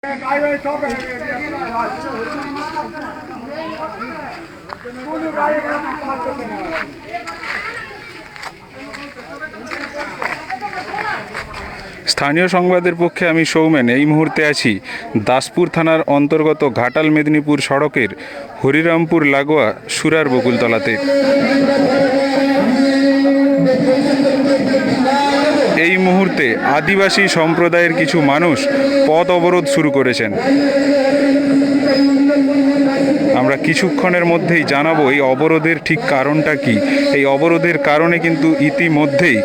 স্থানীয় সংবাদের পক্ষে আমি সৌমেন এই মুহূর্তে আছি দাসপুর থানার অন্তর্গত ঘাটাল মেদিনীপুর সড়কের হরিরামপুর লাগোয়া সুরার বকুলতলাতে। এই মুহূর্তে আদিবাসী সম্প্রদায়ের কিছু মানুষ পথ অবরোধ শুরু করেছেন। আমরা কিছুক্ষণের মধ্যেই জানাবো এই অবরোধের ঠিক কারণটা কি। এই অবরোধের কারণে কিন্তু ইতিমধ্যেই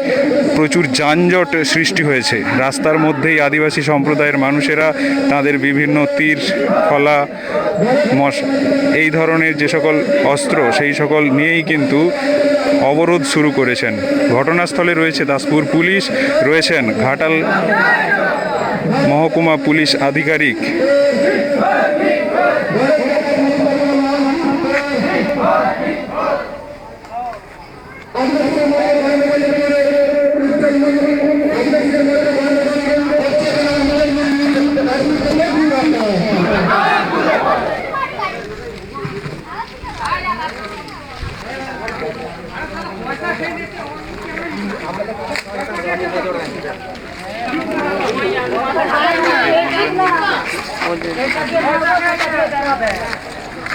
প্রচুর যানজট সৃষ্টি হয়েছে। রাস্তার মধ্যেই আদিবাসী সম্প্রদায়ের মানুষেরা তাদের বিভিন্ন তীর, ফলা, এই ধরনের যে সকল অস্ত্র সেই সকল নিয়েই কিন্তু অবরোধ শুরু করেছেন। ঘটনাস্থলে রয়েছে দাসপুর পুলিশ, রয়েছেন ঘাটাল মহকুমা পুলিশ আধিকারিক।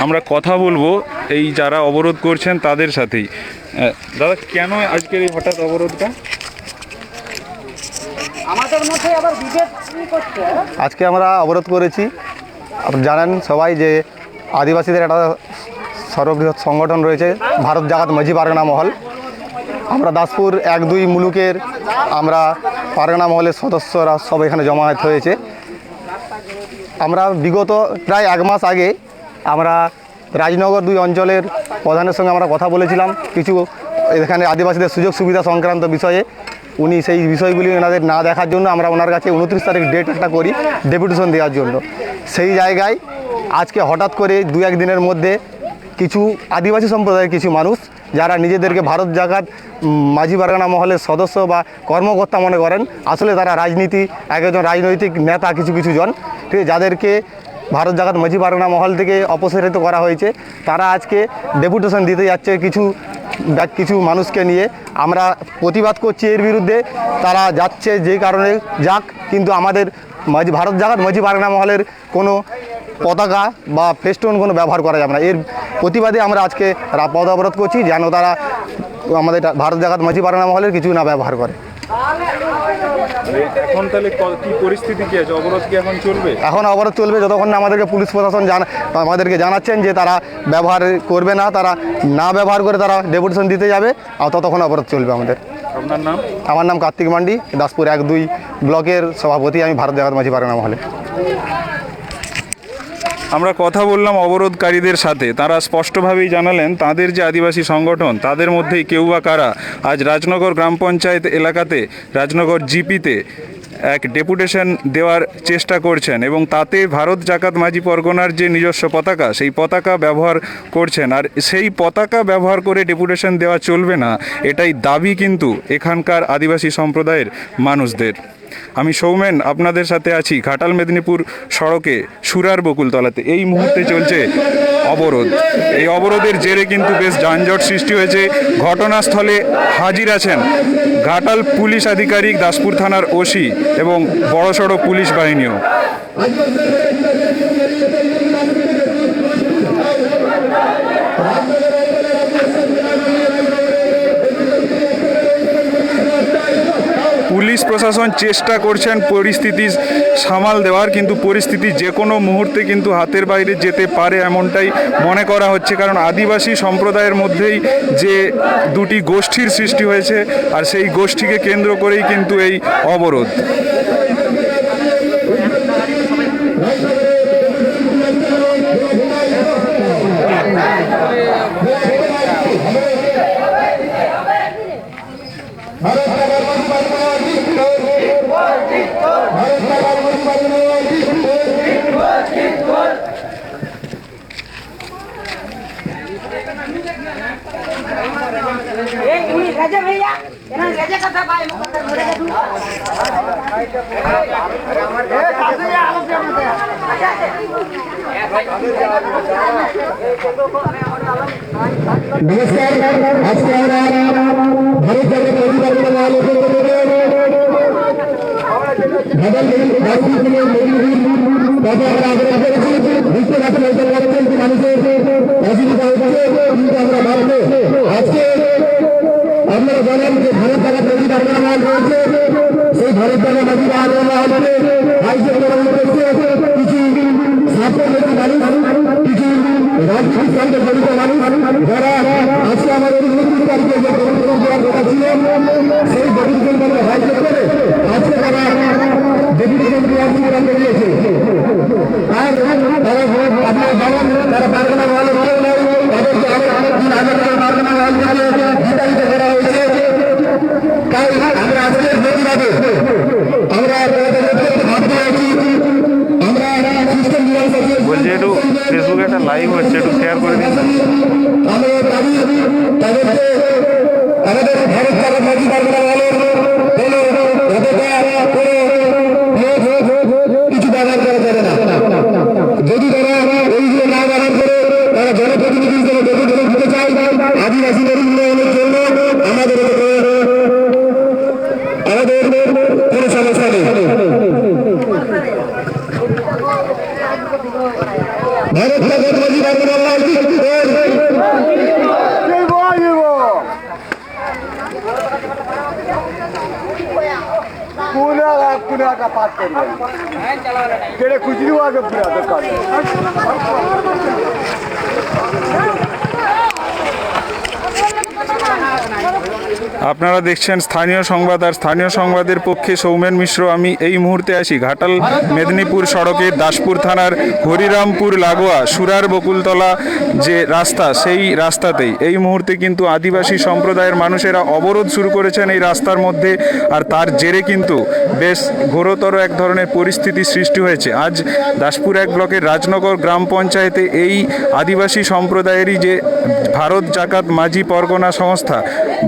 আমরা কথা বলবো এই যারা অবরোধ করছেন তাদের সাথেই। দাদা, কেন আজকের এই হঠাৎ অবরোধটা? আজকে আমরা অবরোধ করেছি, আপনি জানেন সবাই যে আদিবাসীদের একটা সর্ববৃহৎ সংগঠন রয়েছে ভারত জাগাত মাঝি পারগানা মহল। আমরা দাসপুর 1-2 মুলুকের আমরা পারগানা মহলের সদস্যরা সব এখানে জমায়েত হয়েছে। আমরা বিগত প্রায় 1 মাস আগে আমরা রাজনগর 2 অঞ্চলের প্রধানের সঙ্গে আমরা কথা বলেছিলাম কিছু এখানে আদিবাসীদের সুযোগ সুবিধা সংক্রান্ত বিষয়ে। উনি সেই বিষয়গুলি ওনাদের না দেখার জন্য আমরা ওনার কাছে 29 তারিখ ডেট একটা করি ডেপুটেশন দেওয়ার জন্য। সেই জায়গায় আজকে হঠাৎ করে 2-1 দিনের মধ্যে কিছু আদিবাসী সম্প্রদায়ের কিছু মানুষ যারা নিজেদেরকে ভারত জাগাত মাঝি পারগানা মহলের সদস্য বা কর্মকর্তা মনে করেন, আসলে তারা একজন রাজনৈতিক নেতা কিছু জন, ঠিক আছে, যাদেরকে ভারত জাগাত মাঝি পারগানা মহল থেকে অপসারিত করা হয়েছে। তারা আজকে ডেপুটেশন দিতে যাচ্ছে কিছু মানুষকে নিয়ে। আমরা প্রতিবাদ করছি এর বিরুদ্ধে। তারা যাচ্ছে যে কারণে যাক, কিন্তু আমাদের ভারত জাগাত মাঝি পারগানা মহলের কোনো পতাকা বা ফেস্টুন কোনো ব্যবহার করা যাবে না। এর প্রতিবাদে আমরা আজকে পথ অবরোধ করছি, যেন তারা আমাদের ভারত জাগাত মাঝি পারগানা মহলের কিছু না ব্যবহার করে। এখন তাহলে কি পরিস্থিতি কি আছে? অবরোধ কি এখন চলবে? এখন অবরোধ চলবে যতক্ষণ না আমাদেরকে পুলিশ প্রশাসন আমাদেরকে জানাচ্ছেন যে তারা ব্যবহার করবে না, তারা না ব্যবহার করে তারা ডেপুটেশন দিতে যাবে, আর ততক্ষণ অবরোধ চলবে আমাদের। আপনার নাম? আমার নাম কার্তিক মান্ডি, দাসপুর 1-2 ব্লকের সভাপতি আমি ভারত জাগাত মাঝি পারগানা মহলে। আমরা কথা বললাম অবরোধকারীদের সাথে। তারা স্পষ্টভাবেই জানালেন তাদের যে আদিবাসী সংগঠন তাদের মধ্যেই কেউ বা কারা আজ রাজনগর গ্রাম পঞ্চায়েত এলাকাতে রাজনগর জিপিতে এক ডেপুটেশন দেওয়ার চেষ্টা করছেন এবং তাতে ভারত জাগাত মাঝি পরগনার যে নিজস্ব পতাকা সেই পতাকা ব্যবহার করছেন। আর সেই পতাকা ব্যবহার করে ডেপুটেশন দেওয়া চলবে না, এটাই দাবি কিন্তু এখানকার আদিবাসী সম্প্রদায়ের মানুষদের। আমি সৌমেন আপনাদের সাথে আছি ঘাটাল মেদিনীপুর সড়কে সুরার বকুলতলাতে। এই মুহূর্তে চলছে অবরোধ। এই অবরোধের জেরে কিন্তু বেশ যানজট সৃষ্টি হয়েছে। ঘটনাস্থলে হাজির আছেন ঘাটাল পুলিশ আধিকারিক, দাসপুর থানার ওসি এবং বড়সড় পুলিশ বাহিনীও। পুলিশ প্রশাসন চেষ্টা করছেন পরিস্থিতি সামাল দেওয়ার, কিন্তু পরিস্থিতি যে কোনো মুহূর্তে কিন্তু হাতের বাইরে যেতে পারে এমনটাই মনে করা হচ্ছে। কারণ আদিবাসী সম্প্রদায়ের মধ্যেই যে 2টি গোষ্ঠীর সৃষ্টি হয়েছে, আর সেই গোষ্ঠীকে কেন্দ্র করেই কিন্তু এই অবরোধ। राजा भैया राजा कथा भाई मुकद्दर नमस्कार आज के भारत जागृत मोदी परिवार वालों को আজকে আপনারা জানেন যে ভারত জাগা তৈরি দরকার রয়েছে সেই ভারত জাগা নদী কিছু ছাত্র মানুষ কিছু রাজনীতির সঙ্গে জড়িত মানুষ যারা আজকে আমাদের 29 তারিখে যে গঠন দেওয়ার কথা ছিল সেই গঠন রাজ্য করে আজকে তারা ডেপুটেশন দেওয়ার প্রোগ্রাম করিয়েছে আর তারা আপনারা জানেন তারা পারগানা ভালো ভালো নয় তাদেরকে আরো 3,000 টাকা পারগানা ভালো বিতাড়িত করা হয়েছে তাই আমরা আজকের প্রতিবাদে আমরা ভাবতে আছি আমরা খ্রিস্টান বলছি একটু ফেসবুকে একটা লাইভ হচ্ছে, একটু শেয়ার করে দিন। আমাদের দাবি তাদেরকে আমাদের ভারত জাগা মোদী সরকার কিছু ব্যবহার করা যাবে না। যদি তারা এইগুলো না ব্যবহার করে তারা জনপ্রতিনিধি হিসেবে গঠন হতে চায় আদিবাসীদের উন্নয়নের জন্য আমাদের কোনো সমস্যা নেই। भारत का मोदी पूरा का पास कर कुछ नहीं हुआ पूरा दुकान আপনারা দেখছেন স্থানীয় সংবাদ, আর স্থানীয় সংবাদের পক্ষে সৌমেন মিশ্র। আমি এই মুহূর্তে আছি ঘাটাল মেদিনীপুর সড়কের দাসপুর থানার হরিরামপুর লাগোয়া সুরার বকুলতলা যে রাস্তা, সেই রাস্তাতেই এই মুহূর্তে কিন্তু আদিবাসী সম্প্রদায়ের মানুষেরা অবরোধ শুরু করেছেন এই রাস্তার মধ্যে, আর তার জেরে কিন্তু বেশ ঘোরতর এক ধরনের পরিস্থিতি সৃষ্টি হয়েছে। আজ দাসপুর 1 ব্লকের রাজনগর গ্রাম পঞ্চায়েতে এই আদিবাসী সম্প্রদায়েরই যে ভারত জাকাত মাঝি পরগনা সংস্থা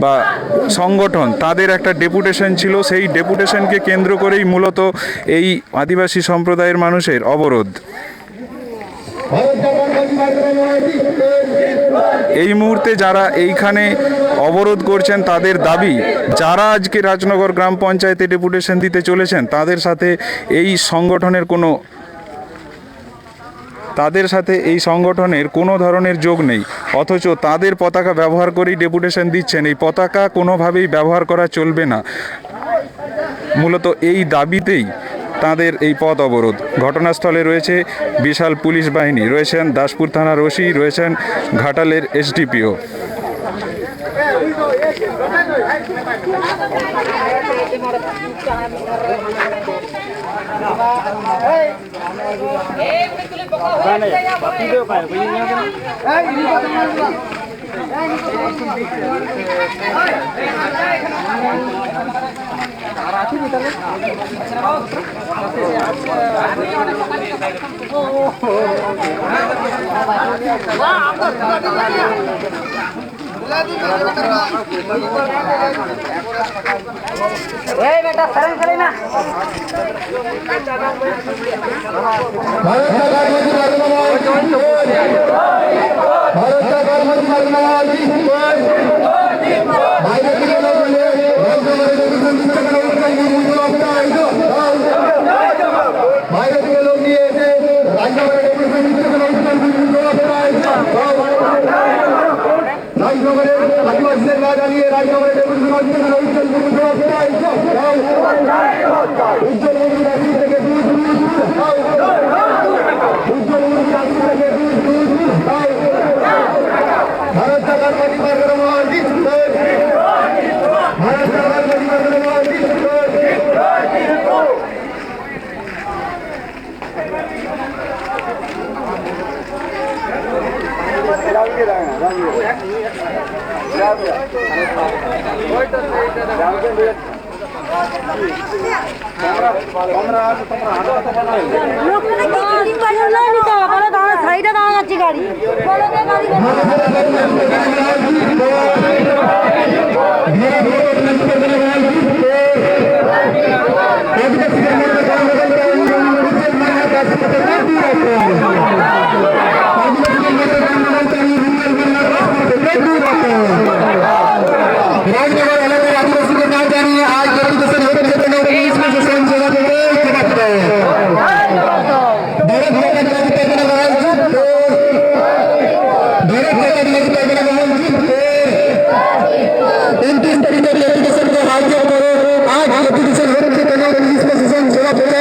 বা সংগঠন, তাদের একটা ডেপুটেশন ছিল, সেই ডেপুটেশনকে কেন্দ্র করেই মূলত এই আদিবাসী সম্প্রদায়ের মানুষের অবরোধ। এই মুহূর্তে যারা এইখানে অবরোধ করছেন তাদের দাবি, যারা আজকে রাজনগর গ্রাম পঞ্চায়েতে ডেপুটেশন দিতে চলেছেন তাদের সাথে এই সংগঠনের কোনো ধরনের যোগ নেই, অথচ তাদের পতাকা ব্যবহার করেই ডেপুটেশন দিচ্ছেন। এই পতাকা কোনোভাবেই ব্যবহার করা চলবে না। মূলত এই দাবিতেই তাদের এই পথ অবরোধ। ঘটনাস্থলে রয়েছে বিশাল পুলিশ বাহিনী, রয়েছেন দাসপুর থানার ওসি, রয়েছেন ঘাটালের এসডিপিও। बेटा शरण करे ना সাইডে দাঁড়া যাচ্ছে গাড়ি গাড়ি রাজনগর এলাকার আদিবাসীদের নাম জানিয়ে আজ ডেপুটেশন হতে সেবা থেকে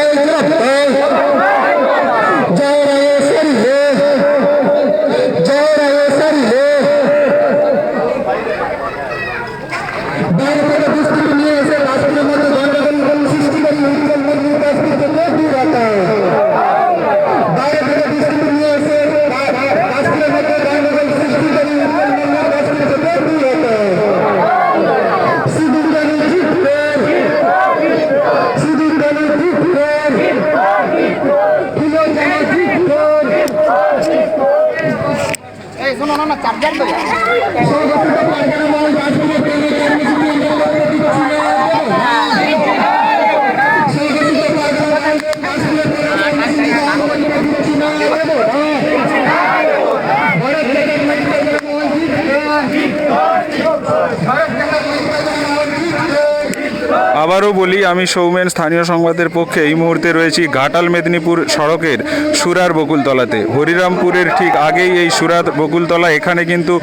আবারও বলি, আমি সৌমেন, স্থানীয় সংবাদের পক্ষে এই মুহূর্তে রয়েছি ঘাটাল মেদিনীপুর সড়কের সুরার বকুলতলাতে। হরিরামপুরের ঠিক আগেই এই সুরার বকুলতলা, এখানে কিন্তু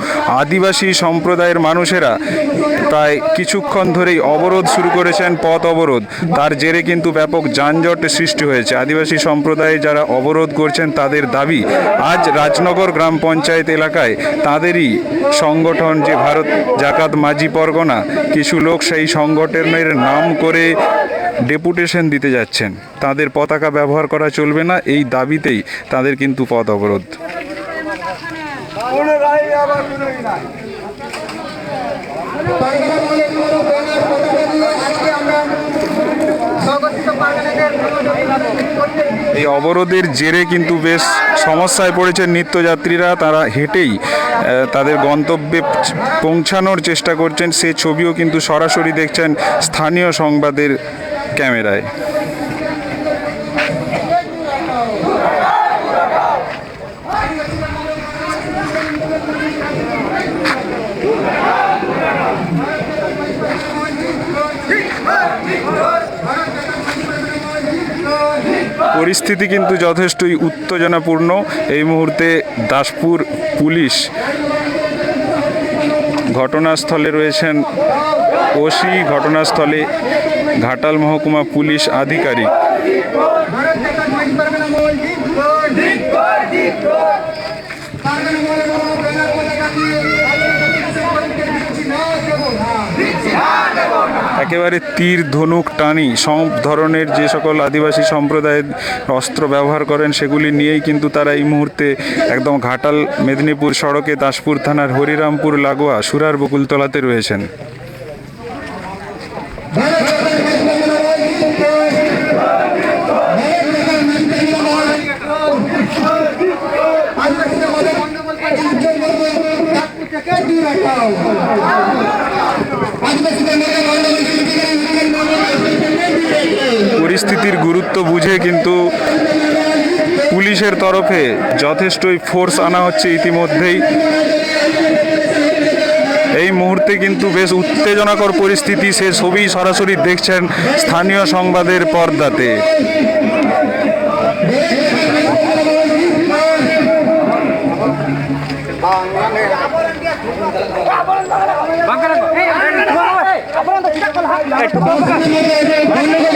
আদিবাসী সম্প্রদায়ের মানুষেরা প্রায় কিছুক্ষণ ধরেই অবরোধ শুরু করেছেন, পথ অবরোধ। তার জেরে কিন্তু ব্যাপক যানজট সৃষ্টি হয়েছে। আদিবাসী সম্প্রদায়ে যারা অবরোধ করছেন তাদের দাবি, আজ রাজনগর গ্রাম পঞ্চায়েত এলাকায় তাদেরই সংগঠন যে ভারত জাকাত মাঝি পরগনা, কিছু লোক সেই সংগঠনের নাম করে ডেপুটেশন দিতে যাচ্ছেন। তাদের পতাকা ব্যবহার করা চলবে না, এই দাবিতেই তাদের কিন্তু পথ অবরোধ। এই অবরোধের জেরে কিন্তু বেশ সমস্যায় পড়েছেন নিত্যযাত্রীরা। তারা হেঁটেই তাদের গন্তব্যে পৌঁছানোর চেষ্টা করছেন। সে ছবিও কিন্তু সরাসরি দেখছেন স্থানীয় সংবাদের ক্যামেরায়। পরিস্থিতি কিন্তু যথেষ্টই উত্তেজনাপূর্ণ। এই মুহূর্তে দাসপুর পুলিশ ঘটনাস্থলে রয়েছেন, ওসি, ঘটনাস্থলে ঘাটাল মহকুমা পুলিশ আধিকারিক। একেবারে তীর ধনুক টানি সব ধরনের যে সকল আদিবাসী সম্প্রদায়ের অস্ত্র ব্যবহার করেন সেগুলি নিয়েই কিন্তু তারা এই মুহূর্তে একদম ঘাটাল মেদিনীপুর সড়কে দাসপুর থানার হরিরামপুর লাগোয়া সুরার বকুলতলাতে রয়েছেন। পরিস্থিতির গুরুত্ব বুঝে কিন্তু পুলিশের তরফে যথেষ্টই ফোর্স আনা হচ্ছে ইতিমধ্যেই। এই মুহূর্তে কিন্তু বেশ উত্তেজনাকর পরিস্থিতি, সে ছবি সরাসরি দেখছেন স্থানীয় সংবাদের পর্দাতে।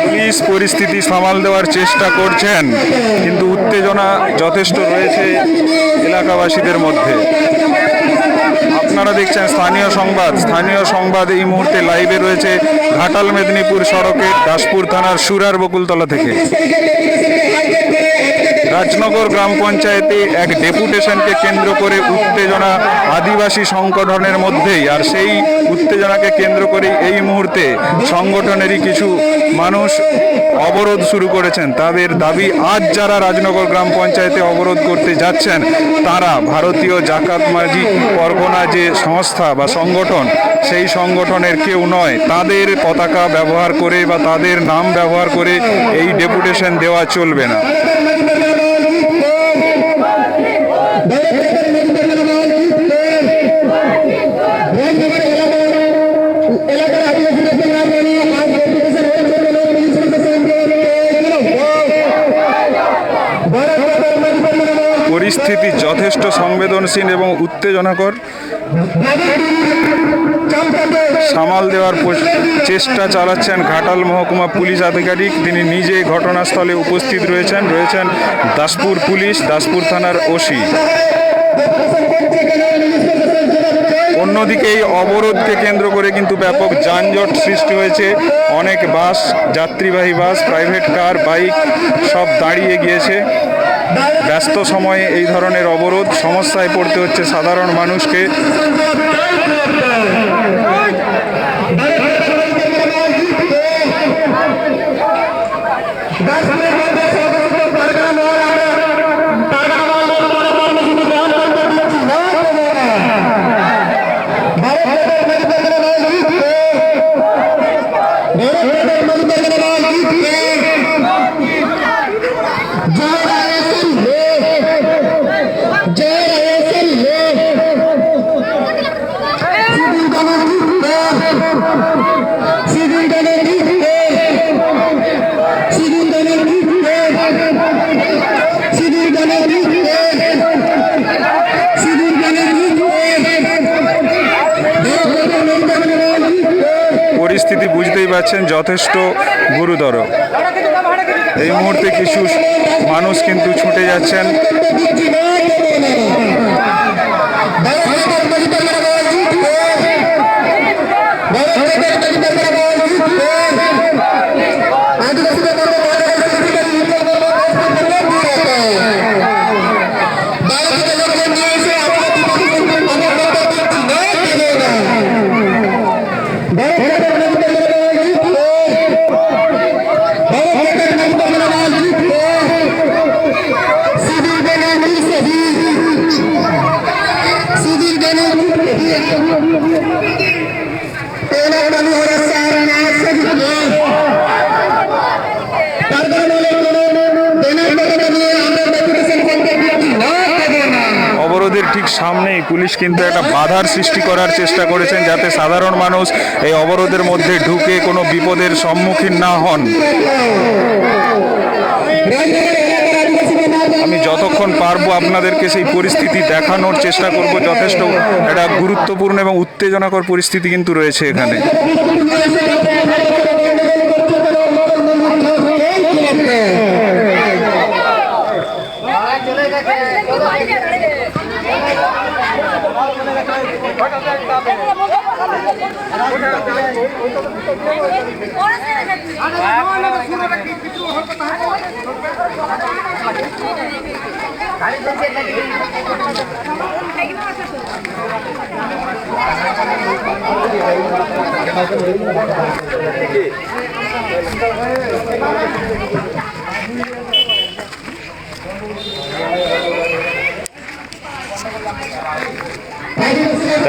পুলিশ পরিস্থিতি সামাল দেওয়ার চেষ্টা করছেন, কিন্তু উত্তেজনা যথেষ্ট রয়েছে এলাকাবাসীদের মধ্যে। আপনারা দেখছেন স্থানীয় সংবাদ এই মুহূর্তে লাইভে রয়েছে ঘাটাল মেদিনীপুর সড়কের দাসপুর থানার সুরার বকুলতলা থেকে। রাজনগর গ্রাম পঞ্চায়েতে এক ডেপুটেশনকে কেন্দ্র করে উত্তেজনা আদিবাসী সংগঠনের মধ্যেই, আর সেই উত্তেজনাকে কেন্দ্র করে এই মুহূর্তে সংগঠনেরই কিছু মানুষ অবরোধ শুরু করেছেন। তাদের দাবি, আজ যারা রাজনগর গ্রাম পঞ্চায়েতে অবরোধ করতে যাচ্ছেন তারা ভারতীয় জাকাত মাঝি পরগনা যে সংস্থা বা সংগঠন, সেই সংগঠনের কেউ নয়। তাদের পতাকা ব্যবহার করে বা তাদের নাম ব্যবহার করে এই ডেপুটেশন দেওয়া চলবে না। পরিস্থিতি যথেষ্ট সংবেদনশীল এবং উত্তেজনাকর। সামাল দেওয়ার চেষ্টা চালাচ্ছেন ঘাটাল মহকুমা পুলিশ আধিকারিক, তিনি নিজে ঘটনাস্থলে উপস্থিত রয়েছেন দাসপুর পুলিশ, দাসপুর থানার ওসি। অন্যদিকে এই অবরোধকে কেন্দ্র করে কিন্তু ব্যাপক যানজট সৃষ্টি হয়েছে। অনেক বাস, যাত্রীবাহী বাস, প্রাইভেট কার, বাইক সব দাঁড়িয়ে গিয়েছে। ব্যস্ত সময়ে এই ধরনের অবরোধ, সমস্যায় পড়তে হচ্ছে সাধারণ মানুষকে। পরিস্থিতি বুঝতেই পারছেন যথেষ্ট গুরুতর। এই মুহূর্তে কিছু মানুষ কিন্তু ছুটে যাচ্ছেন। অবরোধের ঠিক সামনেই পুলিশ কিন্তু একটা বাধার সৃষ্টি করার চেষ্টা করেছেন, যাতে সাধারণ মানুষ এই অবরোধের মধ্যে ঢুকে কোনো বিপদের সম্মুখীন না হন। আমি যতক্ষণ পারবো আপনাদেরকে সেই পরিস্থিতি দেখানোর চেষ্টা করব। যথেষ্ট একটা গুরুত্বপূর্ণ এবং উত্তেজনাকর পরিস্থিতি কিন্তু রয়েছে এখানে।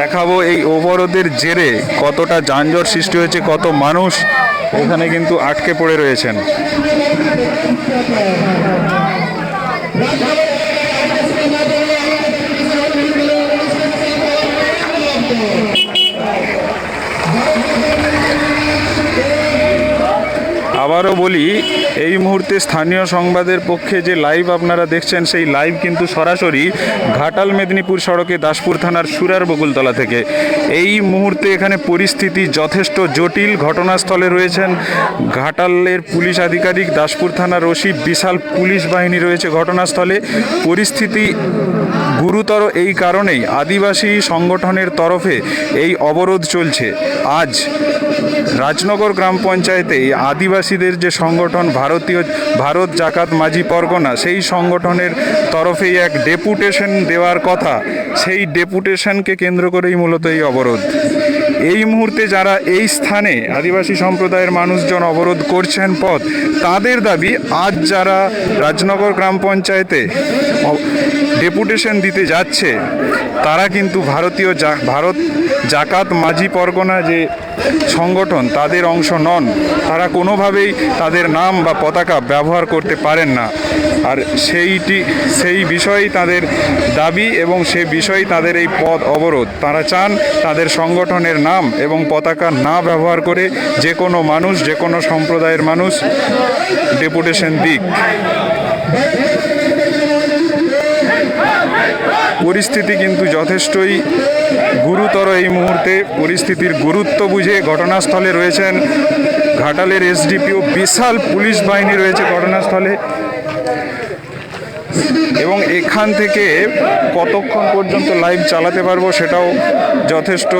দেখাবো এই অবরোধের জেরে কতটা যানজট সৃষ্টি হয়েছে, কত মানুষ এখানে কিন্তু আটকে পড়ে রয়েছেন। আবারও বলি, এই মুহূর্তে স্থানীয় সংবাদের পক্ষে যে লাইভ আপনারা দেখছেন, সেই লাইভ কিন্তু সরাসরি ঘাটাল মেদিনীপুর সড়কে দাসপুর থানার সুরার বকুলতলা থেকে। এই মুহূর্তে এখানে পরিস্থিতি যথেষ্ট জটিল। ঘটনাস্থলে রয়েছেন ঘাটালের পুলিশ আধিকারিক, দাসপুর থানার ওসি, বিশাল পুলিশ বাহিনী রয়েছে ঘটনাস্থলে। পরিস্থিতি গুরুতর এই কারণেই আদিবাসী সংগঠনের তরফে এই অবরোধ চলছে। আজ রাজনগর গ্রাম পঞ্চায়েতে আদিবাসীদের যে সংগঠন ভারত জাকাত মাঝি পরগনা, সেই সংগঠনের তরফেই এক ডেপুটেশন দেওয়ার কথা। সেই ডেপুটেশনকে কেন্দ্র করেই মূলত এই অবরোধ। এই মুহূর্তে যারা এই স্থানে আদিবাসী সম্প্রদায়ের মানুষজন অবরোধ করছেন পথ, তাদের দাবি আজ যারা রাজনগর গ্রাম পঞ্চায়েতে ডেপুটেশন দিতে যাচ্ছে, তারা কিন্তু ভারত জাকাত মাঝি পরগনা যে সংগঠন, তাদের অংশ নন। তারা কোনোভাবেই তাদের নাম বা পতাকা ব্যবহার করতে পারেন না। আর সেই বিষয়েই তাদের দাবি এবং সে বিষয়েই তাদের এই পথ অবরোধ। তারা চান তাদের সংগঠনের নাম এবং পতাকা না ব্যবহার করে যে কোনো মানুষ, যে কোনো সম্প্রদায়ের মানুষ ডেপুটেশন দিক। পরিস্থিতি কিন্তু যথেষ্টই গুরুতর এই মুহূর্তে। পরিস্থিতির গুরুত্ব বুঝে ঘটনাস্থলে রয়েছেন ঘাটালের এসডিপিও, বিশাল পুলিশ বাহিনী রয়েছে ঘটনাস্থলে। এবং এখান থেকে কতক্ষণ পর্যন্ত লাইভ চালাতে পারবো সেটাও যথেষ্ট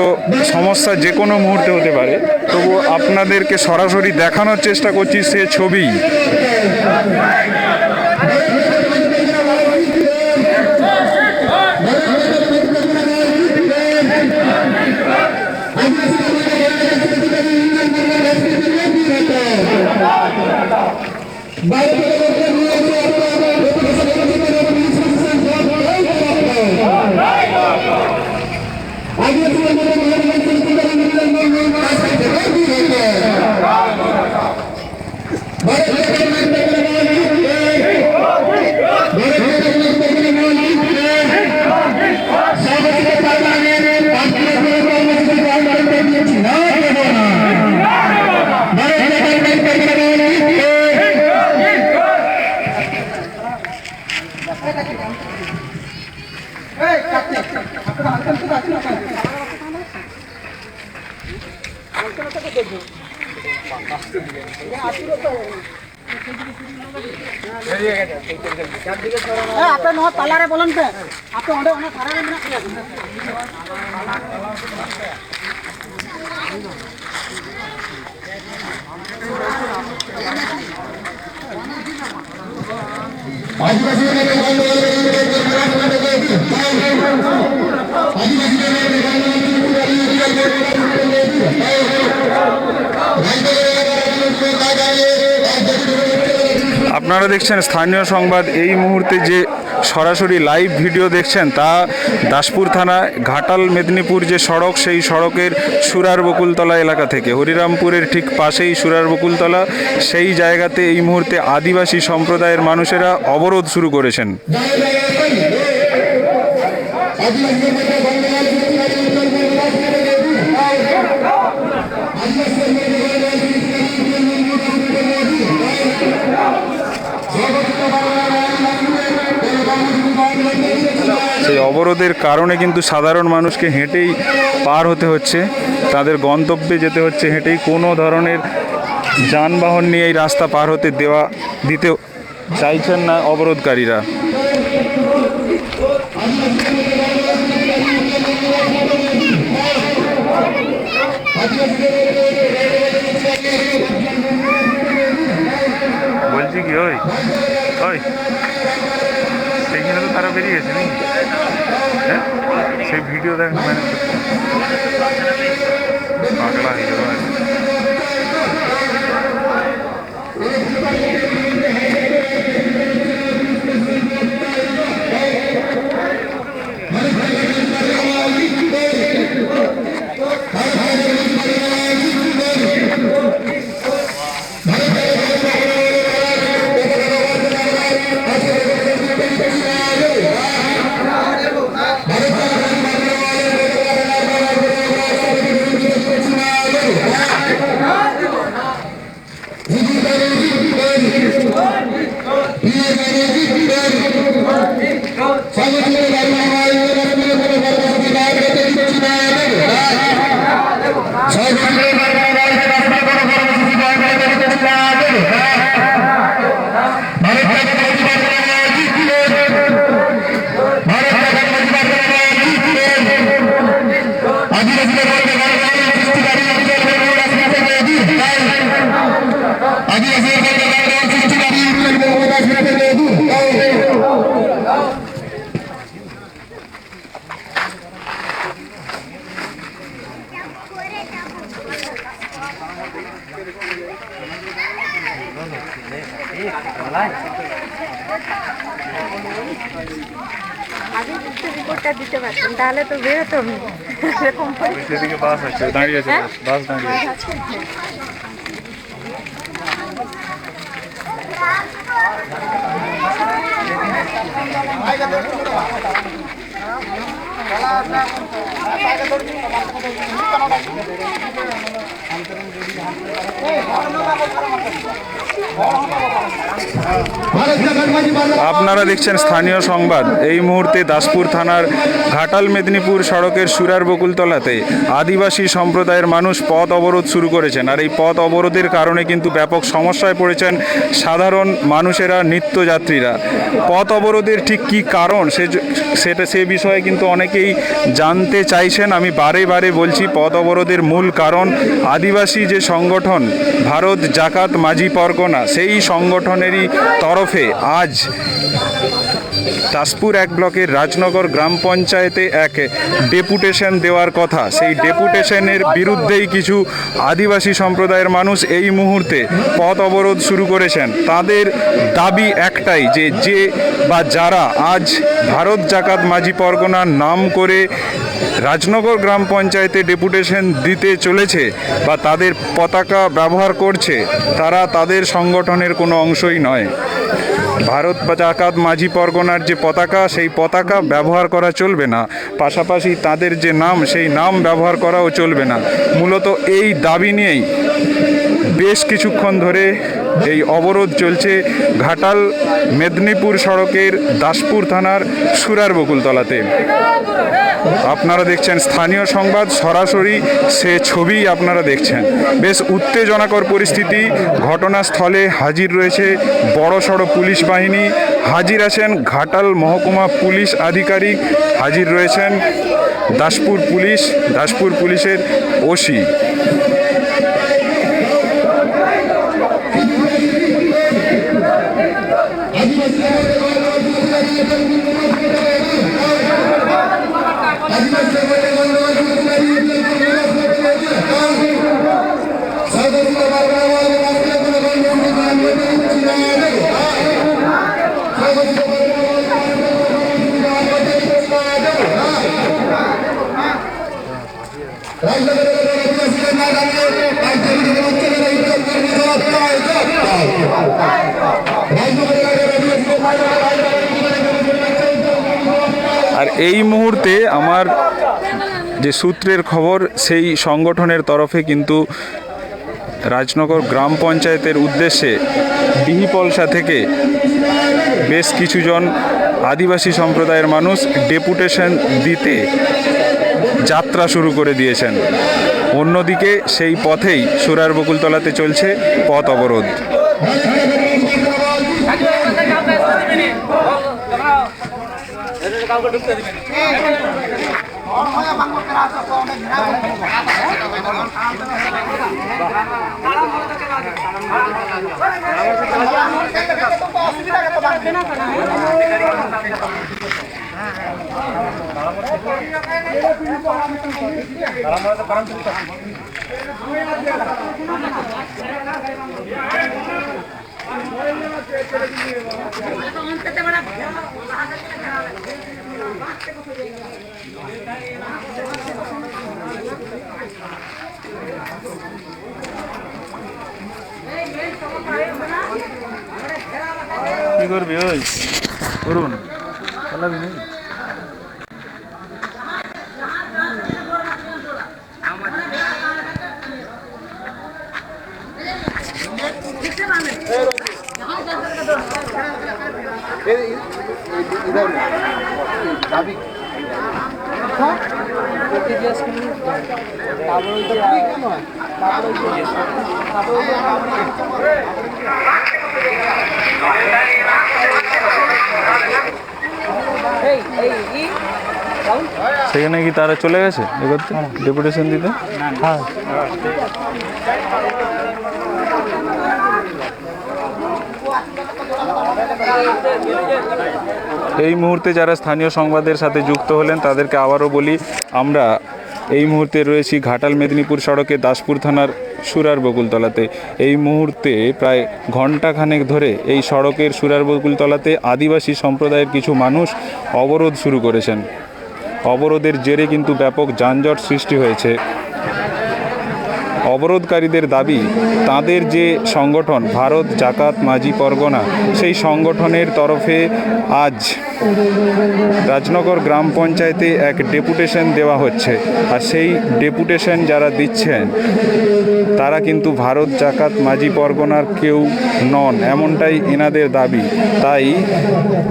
সমস্যা, যে কোনো মুহূর্তে হতে পারে। তবু আপনাদেরকে সরাসরি দেখানোর চেষ্টা করছি সে ছবি। আপনার নহর পালারে বলেন তো আপনি ওটা অনেক খারাপ না আপনারা দেখছেন স্থানীয় সংবাদ। এই মুহূর্তে যে সরাসরি লাইভ ভিডিও দেখছেন তা দাসপুর থানা ঘাটাল মেদিনীপুর যে সড়ক, সেই সড়কের সুরার বকুলতলা এলাকা থেকে। হরিরামপুরের ঠিক পাশেই সুরার বকুলতলা, সেই জায়গাতে এই মুহূর্তে আদিবাসী সম্প্রদায়ের মানুষেরা অবরোধ শুরু করেছেন। সেই অবরোধের কারণে কিন্তু সাধারণ মানুষকে হেঁটেই পার হতে হচ্ছে, তাদের গন্তব্যে যেতে হচ্ছে হেঁটেই। কোনো ধরনের যানবাহন নিয়ে এই রাস্তা পার হতে দিতে চাইছেন না অবরোধকারীরা। বলছি কি ওই ওই সেইখানে তো তারা বেরিয়ে গেছে নাকি? হ্যাঁ, সেই ভিডিও দেখ মানে পাগলা হয়ে যাবো। আগে রিপোর্টটা দিতে পারতেন তাহলে তো বেরোতাম। এরকম সেদিকে বাস আছে, দাঁড়িয়ে আছে, বাস দাঁড়িয়ে আছে। আপনারা দেখছেন স্থানীয় সংবাদ। এই মুহূর্তে দাসপুর থানার ঘাটাল মেদিনীপুর সড়কের সুরার বকুলতলাতে আদিবাসী সম্প্রদায়ের মানুষ পথ অবরোধ শুরু করেছেন। আর এই পথ অবরোধের কারণে কিন্তু ব্যাপক সমস্যায় পড়েছেন সাধারণ মানুষেরা, নিত্যযাত্রীরা। পথ অবরোধের ঠিক কী কারণ সে বিষয়ে কিন্তু অনেকেই জানতে চাইছেন। আমি বারে বারে বলছি, পথ অবরোধের মূল কারণ আদিবাসী যে সংগঠন ভারত জাকাত মাঝি পরগনা, সেই সংগঠনেরই তরফে আজ দাসপুর 1 ব্লকের রাজনগর গ্রাম পঞ্চায়েতে এক ডেপুটেশন দেওয়ার কথা। সেই ডেপুটেশনের বিরুদ্ধেই কিছু আদিবাসী সম্প্রদায়ের মানুষ এই মুহূর্তে পথ অবরোধ শুরু করেছেন। তাদের দাবি একটাই, যে বা যারা আজ ভারত জাকাত মাঝি পরগনার নাম করে রাজনগর গ্রাম পঞ্চায়েতে ডেপুটেশন দিতে চলেছে বা তাদের পতাকা ব্যবহার করছে, তারা তাদের সংগঠনের কোনো অংশই নয়। ভারত জাকাত মাঝি পরগনার যে পতাকা, সেই পতাকা ব্যবহার করা চলবে না। পাশাপাশি তাদের যে নাম, সেই নাম ব্যবহার করাও চলবে না। মূলত এই দাবি নিয়েই বেশ কিছুক্ষণ ধরে এই অবরোধ চলছে ঘাটাল মেদিনীপুর সড়কের দাসপুর থানার সুরার বকুলতলাতে। আপনারা দেখছেন স্থানীয় সংবাদ, সরাসরি সে ছবি আপনারা দেখছেন। বেশ উত্তেজনাকর পরিস্থিতি। ঘটনাস্থলে হাজির রয়েছে বড়সড় পুলিশ বাহিনী, হাজির আছেন ঘাটাল মহকুমা পুলিশ আধিকারিক, হাজির রয়েছেন দাসপুর পুলিশের ওসি। আর এই মুহূর্তে আমার যে সূত্রের খবর, সেই সংগঠনের তরফে কিন্তু রাজনগর গ্রাম পঞ্চায়েতের উদ্দেশ্যে বিহিপলসা থেকে বেশ কিছুজন আদিবাসী সম্প্রদায়ের মানুষ ডেপুটেশন দিতে যাত্রা শুরু করে দিয়েছেন। অন্যদিকে সেই পথেই সুরার বকুলতলাতে চলছে পথ অবরোধ। কি করবি ওই করুন সেখানে কি তারা চলে গেছে এ করতে, ডেপুটেশন দিতে? হ্যাঁ, এই মুহূর্তে যারা স্থানীয় সংবাদের সাথে যুক্ত হলেন তাদেরকে আবারও বলি, আমরা এই মুহূর্তে রয়েছি ঘাটাল মেদিনীপুর সড়কে দাসপুর থানার সুরার বকুলতলাতে। এই মুহূর্তে প্রায় ঘণ্টাখানেক ধরে এই সড়কের সুরার বকুলতলাতে আদিবাসী সম্প্রদায়ের কিছু মানুষ অবরোধ শুরু করেছেন। অবরোধের জেরে কিন্তু ব্যাপক যানজট সৃষ্টি হয়েছে। অবরোধকারীদের দাবি, তাদের যে সংগঠন ভারত জাকাত মাঝি পরগনা, সেই সংগঠনের তরফে আজ রাজনগর গ্রাম পঞ্চায়েতে এক ডেপুটেশন দেওয়া হচ্ছে, আর সেই ডেপুটেশন যারা দিচ্ছেন তারা কিন্তু ভারত জাকাত মাঝি পরগনার কেউ নন, এমনটাই এনাদের দাবি। তাই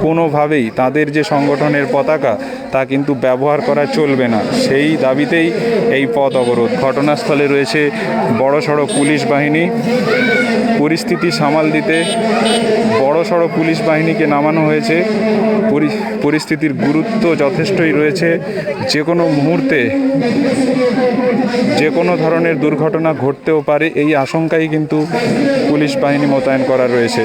কোনোভাবেই তাদের যে সংগঠনের পতাকা তা কিন্তু ব্যবহার করা চলবে না, সেই দাবিতেই এই পথ অবরোধ। ঘটনাস্থলে রয়েছে বড়সড় পুলিশ বাহিনী। পরিস্থিতি সামাল দিতে বড়সড় পুলিশ বাহিনীকে নামানো হয়েছে। পরিস্থিতির গুরুত্ব যথেষ্টই রয়েছে। যে কোনো মুহূর্তে যে কোনো ধরনের দুর্ঘটনা ঘটতেও পারে, এই আশঙ্কাই কিন্তু পুলিশ বাহিনী মোতায়েন করা রয়েছে।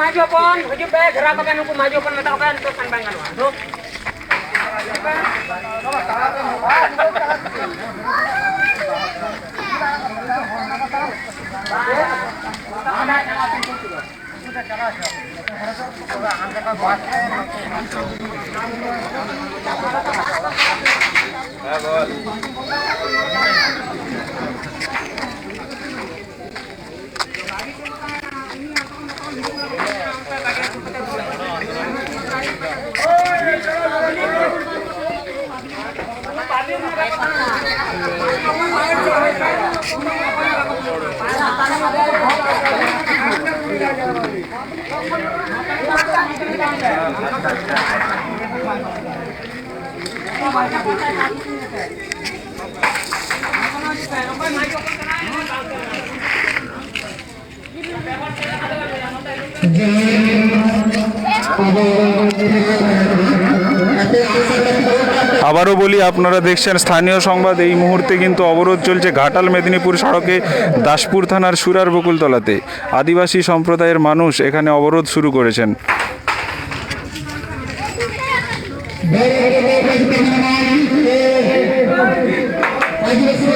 Maju pon, maju pe, gerak ke nuku maju pon mata kan terus kan bangan wa. আবারও বলি, আপনারা দেখছেন স্থানীয় সংবাদ। এই মুহূর্তে কিন্তু অবরোধ চলছে ঘাটাল মেদিনীপুর সড়কে দাসপুর থানার সুরার বকুলতলাতে। আদিবাসী সম্প্রদায়ের মানুষ এখানে অবরোধ শুরু করেছেন। আদিবাসী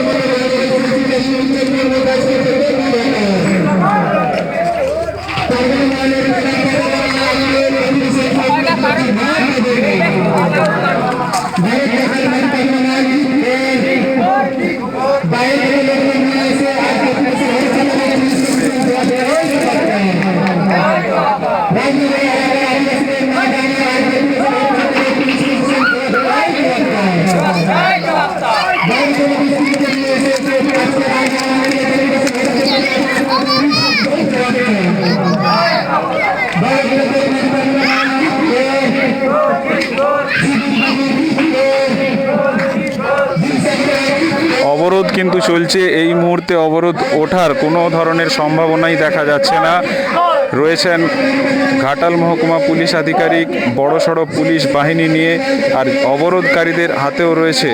যেহেতু চলছে, এই মুহূর্তে অবরোধ ওঠার কোনো ধরনের সম্ভাবনাই দেখা যাচ্ছে না। রয়েছেন ঘাটাল মহকুমা পুলিশ আধিকারিক, বড়সড় পুলিশ বাহিনী নিয়ে, আর অবরোধকারীদের হাতেও রয়েছে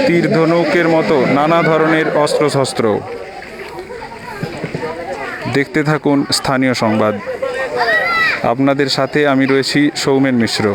তীর ধনুকের মতো নানা ধরনের অস্ত্রশস্ত্র। দেখতে থাকুন স্থানীয় সংবাদ। আপনাদের সাথে আমি রয়েছি সৌমেন মিশ্র।